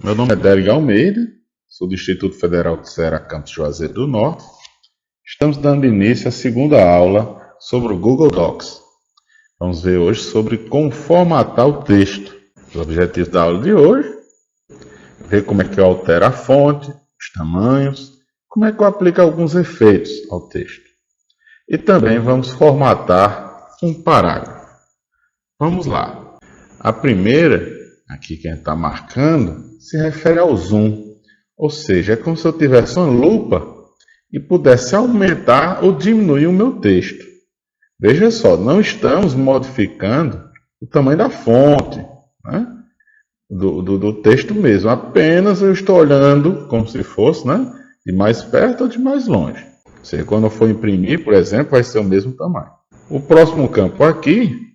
Meu nome é Délio Almeida, sou do Instituto Federal de Ceará, campus Juazeiro do Norte. Estamos dando início à segunda aula sobre o Google Docs. Vamos ver hoje sobre como formatar o texto. Os objetivos da aula de hoje: ver como é que eu altero a fonte, os tamanhos, como é que eu aplico alguns efeitos ao texto. E também vamos formatar um parágrafo. Vamos lá. A primeira, aqui que a gente está marcando, se refere ao zoom. Ou seja, é como se eu tivesse uma lupa e pudesse aumentar ou diminuir o meu texto. Veja só, não estamos modificando o tamanho da fonte, né? do texto mesmo. Apenas eu estou olhando como se fosse, né? De mais perto ou de mais longe. Ou seja, quando eu for imprimir, por exemplo, vai ser o mesmo tamanho. O próximo campo aqui,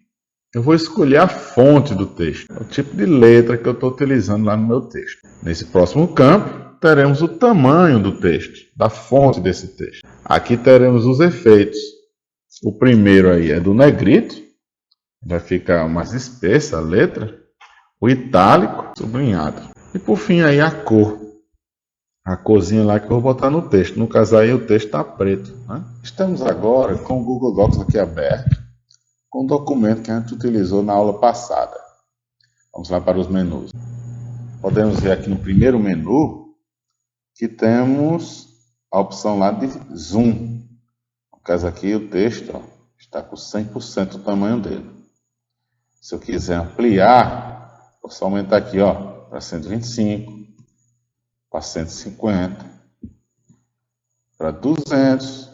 eu vou escolher a fonte do texto, o tipo de letra que eu estou utilizando lá no meu texto. Nesse próximo campo, teremos o tamanho do texto, da fonte desse texto. Aqui teremos os efeitos. O primeiro aí é do negrito, vai ficar mais espessa a letra. O itálico, sublinhado. E por fim aí a cor. A corzinha lá que eu vou botar no texto. No caso aí o texto está preto, né? Estamos agora com o Google Docs aqui aberto, com o documento que a gente utilizou na aula passada. Vamos lá para os menus. Podemos ver aqui no primeiro menu que temos a opção lá de zoom. No caso aqui o texto está com 100% do tamanho dele. Se eu quiser ampliar, posso aumentar aqui para 125, para 150, para 200,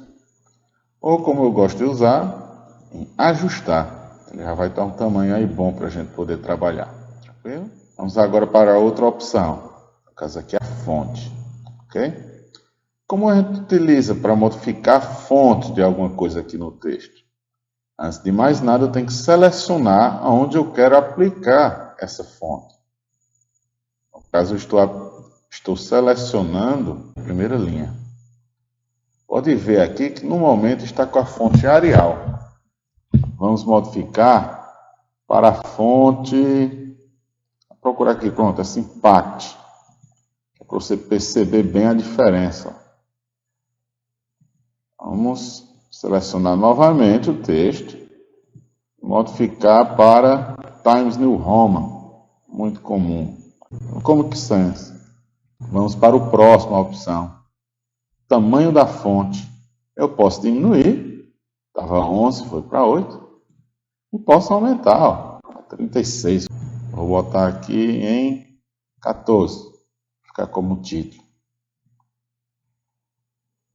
ou como eu gosto de usar, em ajustar. Ele já vai estar um tamanho aí bom para a gente poder trabalhar. Tranquilo? Vamos agora para a outra opção. No caso aqui é a fonte. Ok? Como a gente utiliza para modificar a fonte de alguma coisa aqui no texto? Antes de mais nada, eu tenho que selecionar aonde eu quero aplicar essa fonte. No caso, eu estou selecionando a primeira linha. Pode ver aqui que no momento está com a fonte Arial. Vamos modificar para a fonte... Vou procurar aqui, pronto, essa Impact. Para você perceber bem a diferença. Vamos selecionar novamente o texto. Modificar para Times New Roman. Muito comum. Comic Sans. Vamos para o próximo, a opção. Tamanho da fonte. Eu posso diminuir. Estava 11, foi para 8. E posso aumentar, 36. Vou botar aqui em 14. Ficar como título.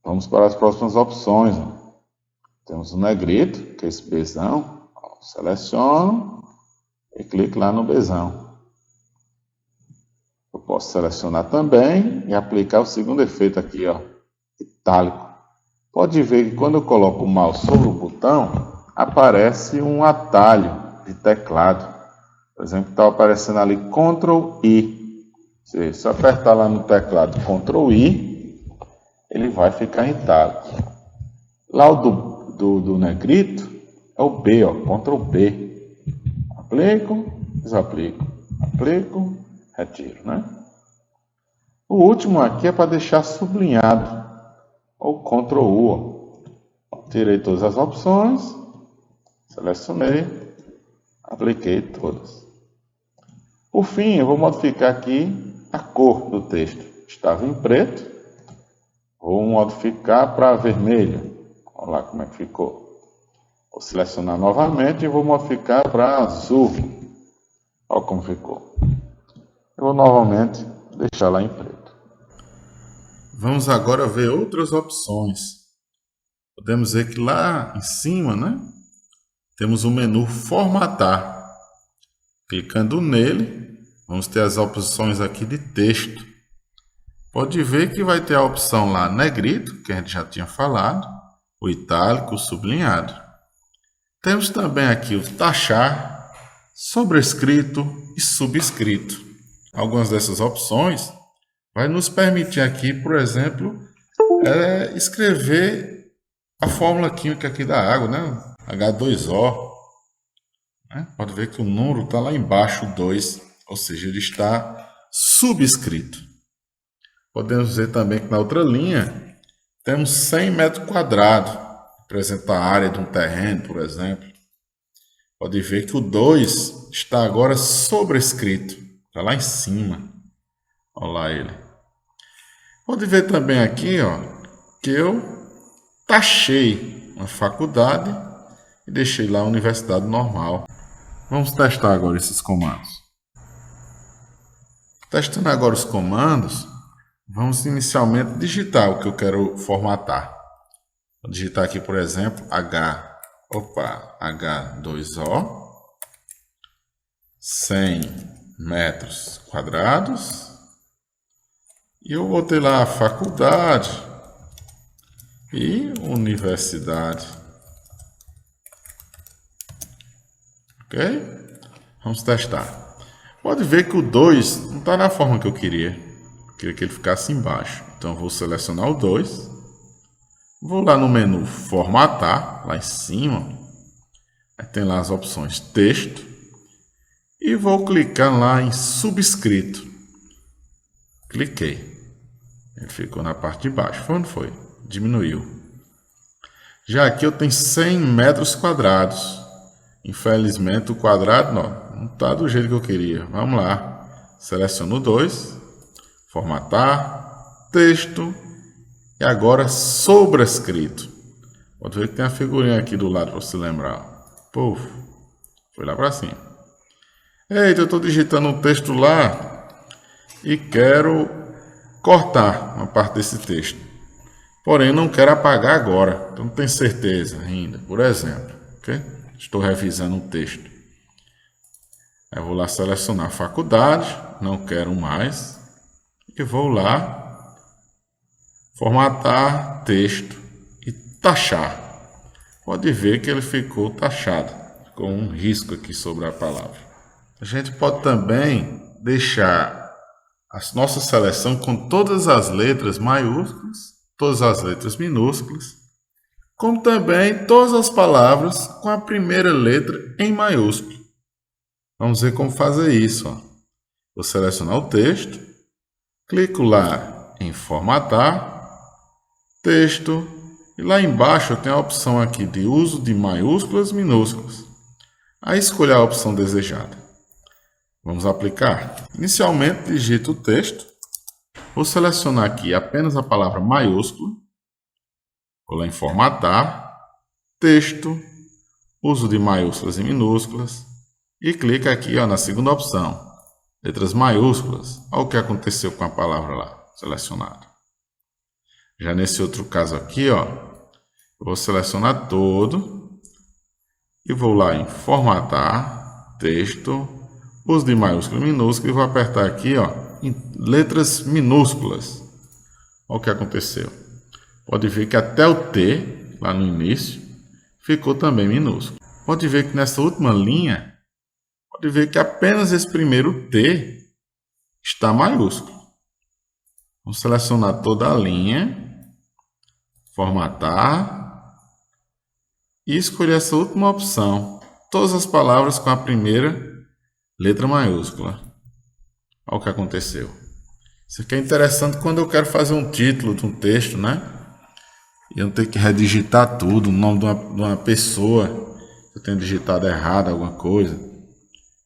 Vamos para as próximas opções. Temos o negrito, que é esse Bzão. Seleciono e clico lá no Bzão. Eu posso selecionar também e aplicar o segundo efeito aqui, itálico. Pode ver que quando eu coloco o mouse sobre o botão, aparece um atalho de teclado. Por exemplo, está aparecendo ali Ctrl I. Se eu apertar lá no teclado Ctrl I, ele vai ficar em itálico. Lá o do negrito é o B, Ctrl B. Aplico, desaplico. Aplico, retiro, né? O último aqui é para deixar sublinhado. Ou Ctrl U. Tirei todas as opções, selecionei, apliquei todas. Por fim, eu vou modificar aqui a cor do texto. Estava em preto, vou modificar para vermelho. Olha lá como é que ficou. Vou selecionar novamente e vou modificar para azul. Olha como ficou. Eu vou novamente deixar lá em preto. Vamos agora ver outras opções. Podemos ver que lá em cima, né, temos o menu Formatar. Clicando nele, vamos ter as opções aqui de texto. Pode ver que vai ter a opção lá negrito, que a gente já tinha falado, o itálico, o sublinhado. Temos também aqui o taxar, sobrescrito e subscrito. Algumas dessas opções vai nos permitir aqui, por exemplo, escrever a fórmula química aqui da água, né? H2O. Né? Pode ver que o número está lá embaixo, 2, ou seja, ele está subscrito. Podemos dizer também que na outra linha temos 100 metros quadrados, representa a área de um terreno, por exemplo. Pode ver que o 2 está agora sobrescrito, está lá em cima. Olha lá ele. Pode ver também aqui, ó, que eu taxei uma faculdade e deixei lá a universidade normal. Vamos testar agora esses comandos. Testando agora os comandos, vamos inicialmente digitar o que eu quero formatar. Vou digitar aqui, por exemplo, H2O, 100 metros quadrados. E eu botei lá a faculdade e universidade. Ok? Vamos testar. Pode ver que o 2 não está na forma que eu queria. Eu queria que ele ficasse embaixo. Então eu vou selecionar o 2. Vou lá no menu formatar, lá em cima. Aí tem lá as opções texto. E vou clicar lá em subscrito. Cliquei. Ele ficou na parte de baixo. Foi onde foi? Diminuiu. Já aqui eu tenho 100 metros quadrados. Infelizmente o quadrado não está do jeito que eu queria. Vamos lá. Seleciono o 2. Formatar. Texto. E agora sobrescrito. Pode ver que tem a figurinha aqui do lado para você lembrar. Puf. Foi lá para cima. Eita, eu estou digitando um texto lá e quero cortar uma parte desse texto. Porém, não quero apagar agora. Então, não tenho certeza ainda. Por exemplo, ok? Estou revisando um texto. Aí vou lá selecionar faculdade. Não quero mais. E vou lá formatar texto e taxar. Pode ver que ele ficou taxado. Ficou um risco aqui sobre a palavra. A gente pode também deixar a nossa seleção com todas as letras maiúsculas, todas as letras minúsculas, como também todas as palavras com a primeira letra em maiúsculo. Vamos ver como fazer isso. Ó. Vou selecionar o texto, clico lá em formatar, texto, e lá embaixo eu tenho a opção aqui de uso de maiúsculas e minúsculas. Aí escolher a opção desejada. Vamos aplicar. Inicialmente digito o texto. Vou selecionar aqui apenas a palavra maiúscula. Vou lá em formatar, texto, uso de maiúsculas e minúsculas. E clica aqui ó, na segunda opção, letras maiúsculas. Olha o que aconteceu com a palavra lá, selecionada. Já nesse outro caso aqui, ó, eu vou selecionar todo e vou lá em formatar, texto, uso de maiúscula e minúscula e vou apertar aqui ó, em letras minúsculas. Olha o que aconteceu. Pode ver que até o T, lá no início, ficou também minúsculo. Pode ver que nessa última linha, pode ver que apenas esse primeiro T está maiúsculo. Vamos selecionar toda a linha, formatar e escolher essa última opção. Todas as palavras com a primeira letra maiúscula. Olha o que aconteceu. Isso aqui é interessante quando eu quero fazer um título de um texto, né? E eu não tenho que redigitar tudo, o nome de uma pessoa. Se eu tenho digitado errado alguma coisa,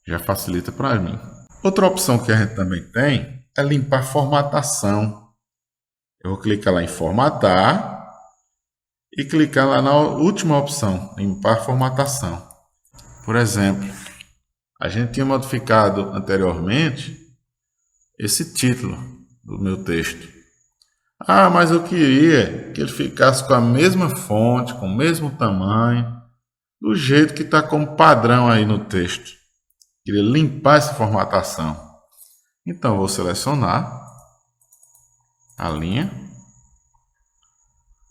já facilita para mim. Outra opção que a gente também tem é limpar formatação. Eu vou clicar lá em formatar e clicar lá na última opção, limpar formatação. Por exemplo, a gente tinha modificado anteriormente esse título do meu texto. Ah, mas eu queria que ele ficasse com a mesma fonte, com o mesmo tamanho, do jeito que está como padrão aí no texto. Queria limpar essa formatação. Então, vou selecionar a linha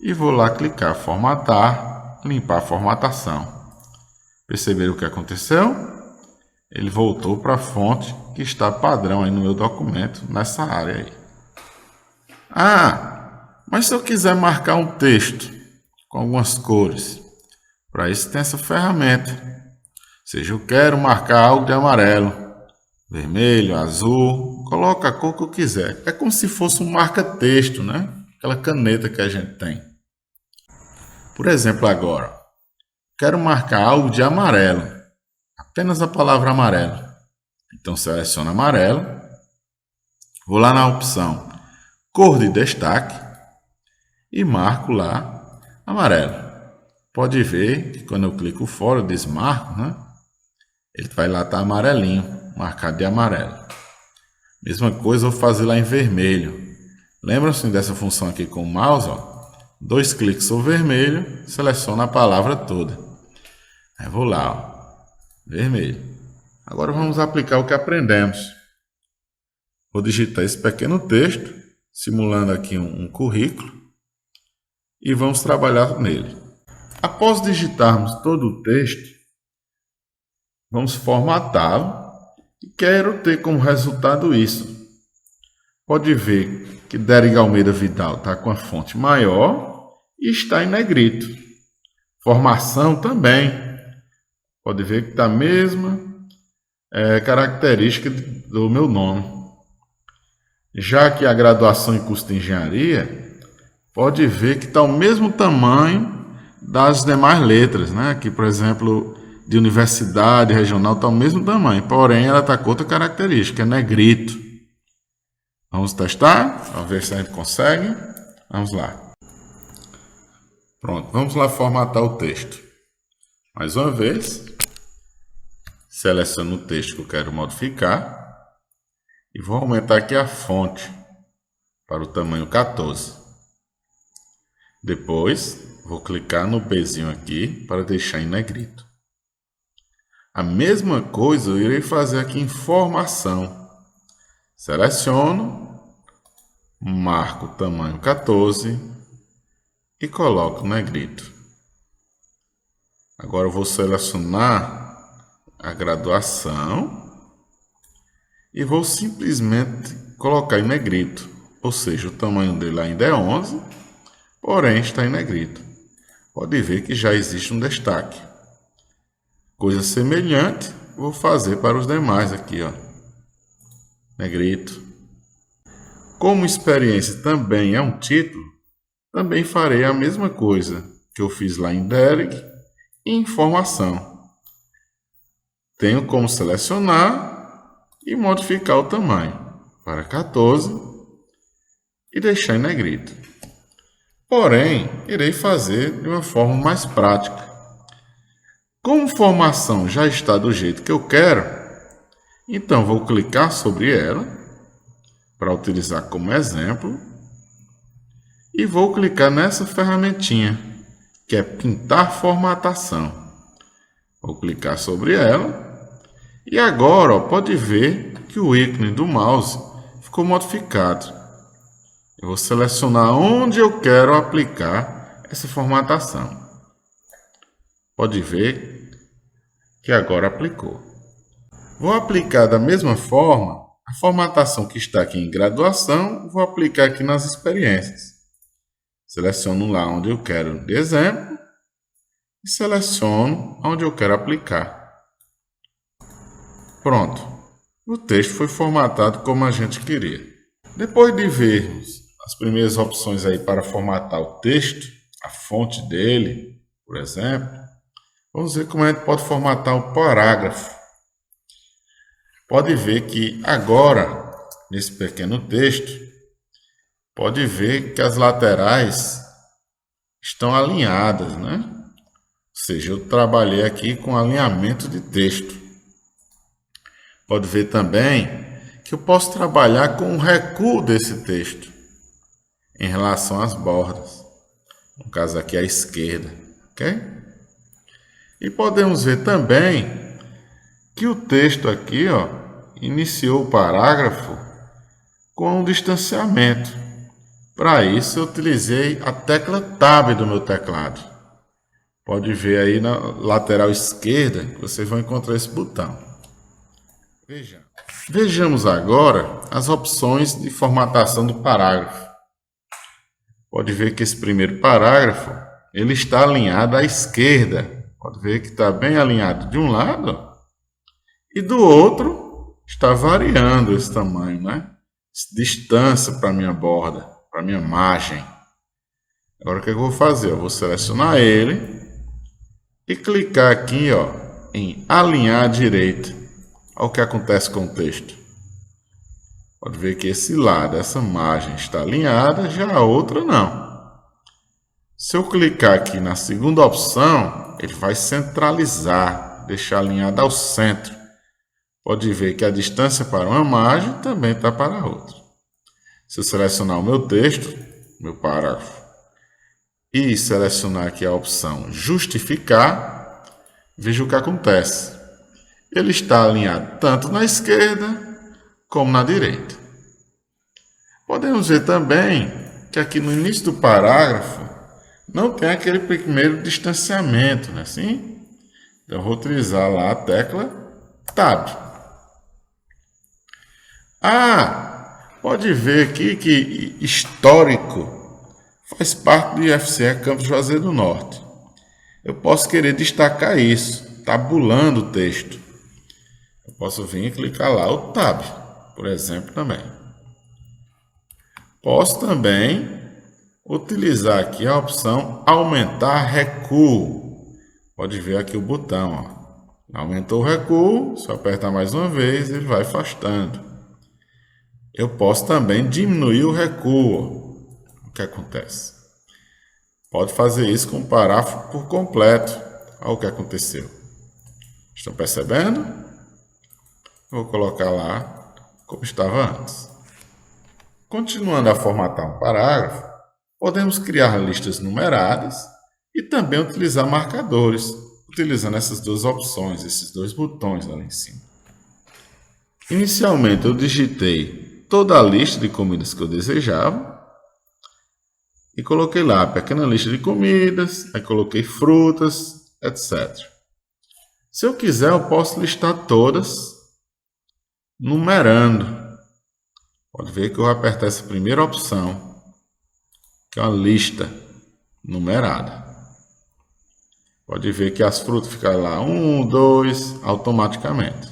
e vou lá clicar formatar, limpar a formatação. Perceberam o que aconteceu? Ele voltou para a fonte que está padrão aí no meu documento, nessa área aí. Ah, mas se eu quiser marcar um texto com algumas cores, para isso tem essa ferramenta. Ou seja, eu quero marcar algo de amarelo, vermelho, azul, coloco a cor que eu quiser. É como se fosse um marca-texto, né? Aquela caneta que a gente tem. Por exemplo, agora, quero marcar algo de amarelo. Apenas a palavra amarelo. Então, seleciono amarelo. Vou lá na opção cor de destaque e marco lá amarelo. Pode ver que quando eu clico fora, eu desmarco, né? Ele vai lá estar amarelinho, marcado de amarelo. Mesma coisa eu vou fazer lá em vermelho. Lembram-se dessa função aqui com o mouse? Ó? 2 cliques sobre vermelho, seleciono a palavra toda. Aí vou lá, ó, vermelho. Agora vamos aplicar o que aprendemos. Vou digitar esse pequeno texto, simulando aqui um currículo, e vamos trabalhar nele. Após digitarmos todo o texto, vamos formatá-lo e quero ter como resultado isso. Pode ver que Derek Almeida Vidal está com a fonte maior e está em negrito. Formação também. Pode ver que está a mesma característica do meu nome. Já que a graduação em curso de engenharia, pode ver que está o mesmo tamanho das demais letras, né? Aqui, por exemplo, de universidade, regional, está o mesmo tamanho, porém ela está com outra característica, é negrito. Vamos testar, vamos ver se a gente consegue. Vamos lá. Pronto, vamos lá formatar o texto. Mais uma vez, seleciono o texto que eu quero modificar e vou aumentar aqui a fonte para o tamanho 14. Depois, vou clicar no Bzinho aqui para deixar em negrito. A mesma coisa eu irei fazer aqui em formação. Seleciono, marco o tamanho 14 e coloco negrito. Agora eu vou selecionar a graduação e vou simplesmente colocar em negrito. Ou seja, o tamanho dele ainda é 11, porém está em negrito. Pode ver que já existe um destaque. Coisa semelhante vou fazer para os demais aqui, ó. Negrito. Como experiência também é um título, também farei a mesma coisa que eu fiz lá em Derek e em formação. Tenho como selecionar e modificar o tamanho para 14 e deixar em negrito. Porém, irei fazer de uma forma mais prática. Como formação já está do jeito que eu quero, então vou clicar sobre ela para utilizar como exemplo e vou clicar nessa ferramentinha que é pintar formatação. Vou clicar sobre ela e agora ó, pode ver que o ícone do mouse ficou modificado. Eu vou selecionar onde eu quero aplicar essa formatação. Pode ver que agora aplicou. Vou aplicar da mesma forma a formatação que está aqui em graduação, vou aplicar aqui nas experiências. Seleciono lá onde eu quero de exemplo e seleciono onde eu quero aplicar. Pronto, o texto foi formatado como a gente queria. Depois de vermos as primeiras opções aí para formatar o texto, a fonte dele, por exemplo, vamos ver como a gente pode formatar o parágrafo. Pode ver que agora, nesse pequeno texto, pode ver que as laterais estão alinhadas, né? Ou seja, eu trabalhei aqui com alinhamento de texto. Pode ver também que eu posso trabalhar com o recuo desse texto em relação às bordas. No caso aqui à esquerda, ok? E podemos ver também que o texto aqui, ó, iniciou o parágrafo com um distanciamento. Para isso, eu utilizei a tecla Tab do meu teclado. Pode ver aí na lateral esquerda que vocês vão encontrar esse botão. Vejamos agora as opções de formatação do parágrafo. Pode ver que esse primeiro parágrafo ele está alinhado à esquerda. Pode ver que está bem alinhado de um lado e do outro está variando esse tamanho, né? Distância para minha borda, para minha margem. Agora o que eu vou fazer? Eu vou selecionar ele e clicar aqui, ó, em alinhar à direita. Olha o que acontece com o texto. Pode ver que esse lado, essa margem está alinhada, já a outra não. Se eu clicar aqui na segunda opção, ele vai centralizar, deixar alinhado ao centro. Pode ver que a distância para uma margem também está para a outra. Se eu selecionar o meu texto, meu parágrafo, e selecionar aqui a opção justificar, veja o que acontece. Ele está alinhado tanto na esquerda como na direita. Podemos ver também que aqui no início do parágrafo não tem aquele primeiro distanciamento, não é assim? Então eu vou utilizar lá a tecla Tab. Pode ver aqui que histórico faz parte do IFCE Campus Juazeiro do Norte. Eu posso querer destacar isso, tabulando o texto. Eu posso vir e clicar lá o Tab, por exemplo, também. Posso também utilizar aqui a opção aumentar recuo. Pode ver aqui o botão, ó. Aumentou o recuo, se eu apertar mais uma vez, ele vai afastando. Eu posso também diminuir o recuo. O que acontece? Pode fazer isso com o parágrafo por completo. Olha o que aconteceu. Estão percebendo? Vou colocar lá como estava antes. Continuando a formatar um parágrafo, podemos criar listas numeradas e também utilizar marcadores, utilizando essas duas opções, esses dois botões ali em cima. Inicialmente eu digitei toda a lista de comidas que eu desejava e coloquei lá a pequena lista de comidas, aí coloquei frutas, etc. Se eu quiser, eu posso listar todas numerando. Pode ver que eu vou apertar essa primeira opção, que é uma lista numerada. Pode ver que as frutas ficam lá 1, 2, automaticamente.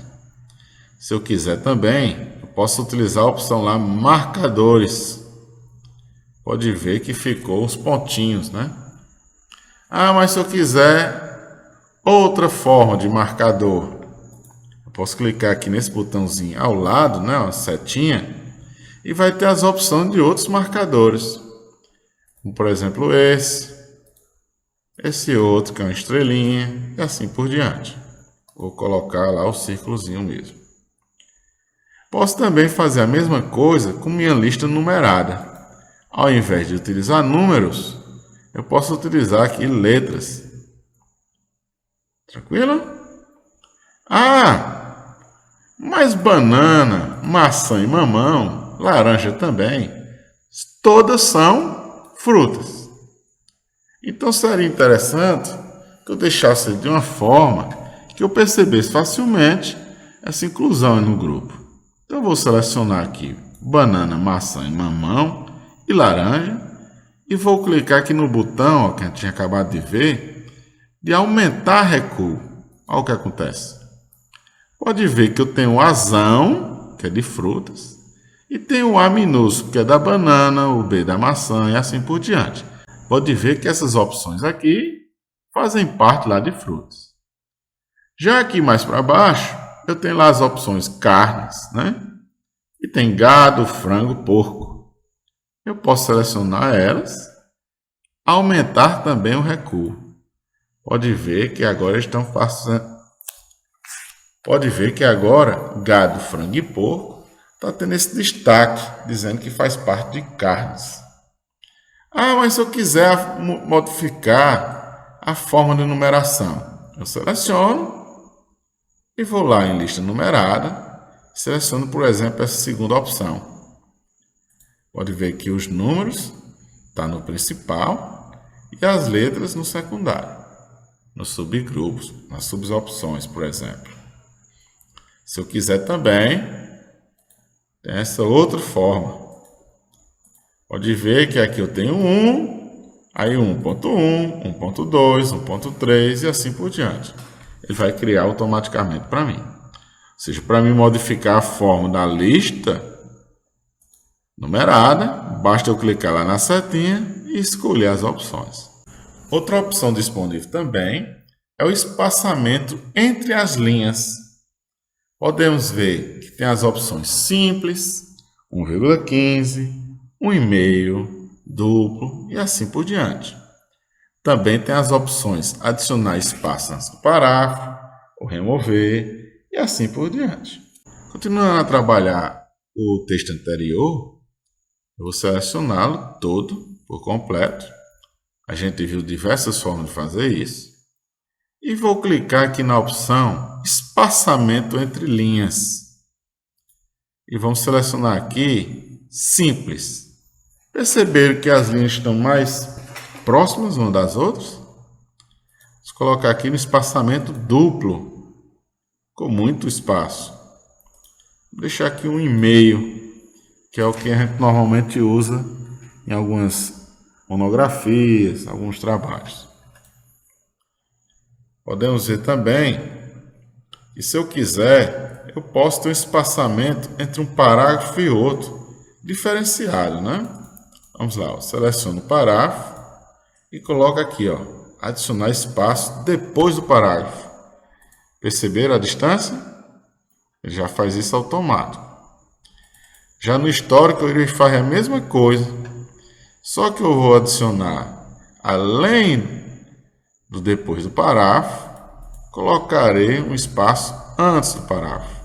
Se eu quiser também, eu posso utilizar a opção lá marcadores. Pode ver que ficou os pontinhos, né? Mas se eu quiser outra forma de marcador, eu posso clicar aqui nesse botãozinho ao lado, né? Uma setinha, e vai ter as opções de outros marcadores. Como, por exemplo, esse outro que é uma estrelinha, e assim por diante. Vou colocar lá o círculozinho mesmo. Posso também fazer a mesma coisa com minha lista numerada. Ao invés de utilizar números, eu posso utilizar aqui letras. Tranquilo? Mas banana, maçã e mamão, laranja também, todas são frutas. Então seria interessante que eu deixasse de uma forma que eu percebesse facilmente essa inclusão no grupo. Então eu vou selecionar aqui banana, maçã e mamão e laranja e vou clicar aqui no botão, ó, que a gente tinha acabado de ver, de aumentar recuo. Olha o que acontece. Pode ver que eu tenho o Azão, que é de frutas, e tenho o A minúsculo, que é da banana, o B da maçã e assim por diante. Pode ver que essas opções aqui fazem parte lá de frutas. Já aqui mais para baixo, eu tenho lá as opções carnes, né? E tem gado, frango, porco. Eu posso selecionar elas, aumentar também o recuo. Pode ver que agora estão fazendo. Pode ver que agora gado, frango e porco está tendo esse destaque, dizendo que faz parte de carnes. Mas se eu quiser modificar a forma de numeração, eu seleciono e vou lá em lista numerada, seleciono, por exemplo, essa segunda opção. Pode ver que os números estão no principal e as letras no secundário, nos subgrupos, nas subopções, por exemplo. Se eu quiser também, tem essa outra forma. Pode ver que aqui eu tenho 1, aí 1.1, 1.2, 1.3 e assim por diante. Ele vai criar automaticamente para mim. seja, para mim modificar a forma da lista numerada, basta eu clicar lá na setinha e escolher as opções. Outra opção disponível também é o espaçamento entre as linhas. Podemos ver que tem as opções simples, 1,15, 1,5, duplo e assim por diante. Também tem as opções adicionar espaço antes do parágrafo, ou remover e assim por diante. Continuando a trabalhar o texto anterior, eu vou selecioná-lo todo por completo. A gente viu diversas formas de fazer isso. E vou clicar aqui na opção espaçamento entre linhas. E vamos selecionar aqui simples. Perceberam que as linhas estão mais próximas umas das outras? Vamos colocar aqui no espaçamento duplo, com muito espaço. Vou deixar aqui 1,5, que é o que a gente normalmente usa em algumas monografias, alguns trabalhos. Podemos ver também que, se eu quiser, eu posso ter um espaçamento entre um parágrafo e outro, diferenciado, né? Vamos lá, eu seleciono o parágrafo e coloco aqui, ó, adicionar espaço depois do parágrafo. Perceberam a distância? Ele já faz isso automático. Já no histórico, eu irei fazer a mesma coisa, só que eu vou adicionar, além do depois do parágrafo, colocarei um espaço antes do parágrafo.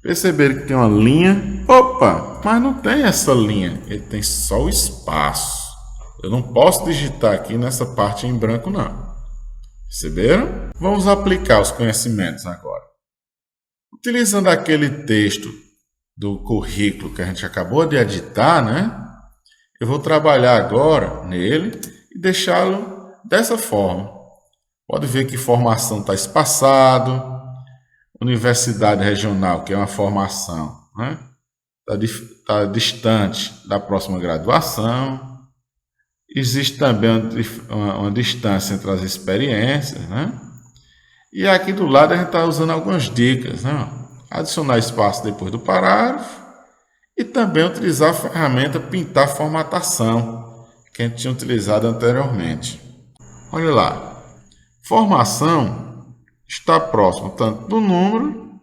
Perceberam que tem uma linha? Opa, mas não tem essa linha, ele tem só o espaço. Eu não posso digitar aqui nessa parte em branco, não. Perceberam? Vamos aplicar os conhecimentos agora. Utilizando aquele texto do currículo que a gente acabou de editar, né? Eu vou trabalhar agora nele e deixá-lo dessa forma. Pode ver que formação está espaçado. Universidade regional, que é uma formação, né? Está distante da próxima graduação. Existe também uma distância entre as experiências, né? E aqui do lado a gente está usando algumas dicas, né? Adicionar espaço depois do parágrafo e também utilizar a ferramenta pintar formatação, que a gente tinha utilizado anteriormente. Olha lá, formação está próximo tanto do número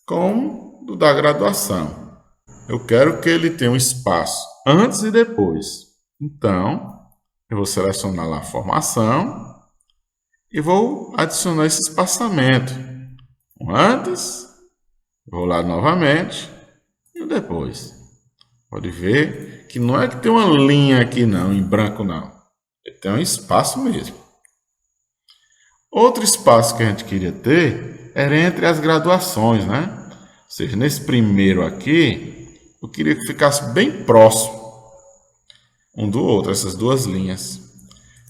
como do da graduação. Eu quero que ele tenha um espaço antes e depois. Então, eu vou selecionar lá a formação e vou adicionar esse espaçamento. Um antes, vou lá novamente e o depois. Pode ver que não é que tem uma linha aqui não, em branco não. Ele tem um espaço mesmo. Outro espaço que a gente queria ter era entre as graduações, né? Ou seja, nesse primeiro aqui, eu queria que ficasse bem próximo um do outro, essas duas linhas.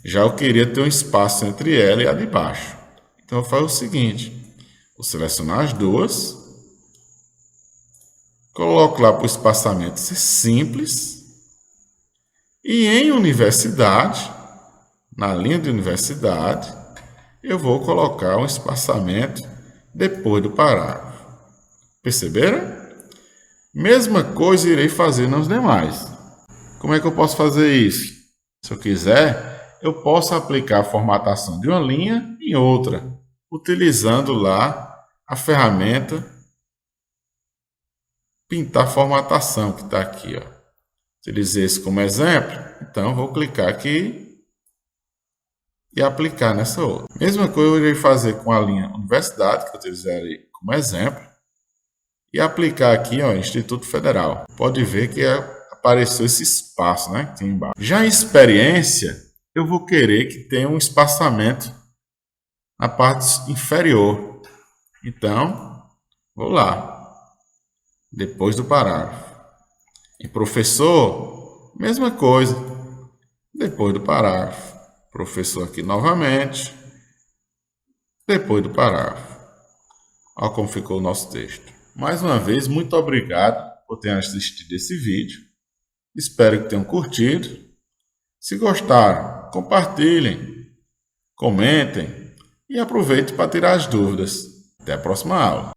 Já eu queria ter um espaço entre ela e a de baixo. Então eu faço o seguinte, vou selecionar as duas, coloco lá para o espaçamento ser simples, e em universidade, na linha de universidade, eu vou colocar um espaçamento depois do parágrafo. Perceberam? Mesma coisa irei fazer nos demais. Como é que eu posso fazer isso? Se eu quiser, eu posso aplicar a formatação de uma linha em outra, utilizando lá a ferramenta pintar formatação que está aqui, ó. Utilizei esse como exemplo, então vou clicar aqui e aplicar nessa outra. Mesma coisa eu irei fazer com a linha Universidade, que eu utilizarei como exemplo, e aplicar aqui, ó, Instituto Federal. Pode ver que apareceu esse espaço, né, que tem embaixo. Já em experiência, eu vou querer que tenha um espaçamento na parte inferior. Então, vou lá, depois do parágrafo. Em professor, mesma coisa, depois do parágrafo. Professor aqui novamente, depois do parágrafo. Olha como ficou o nosso texto. Mais uma vez, muito obrigado por terem assistido esse vídeo. Espero que tenham curtido. Se gostaram, compartilhem, comentem e aproveitem para tirar as dúvidas. Até a próxima aula.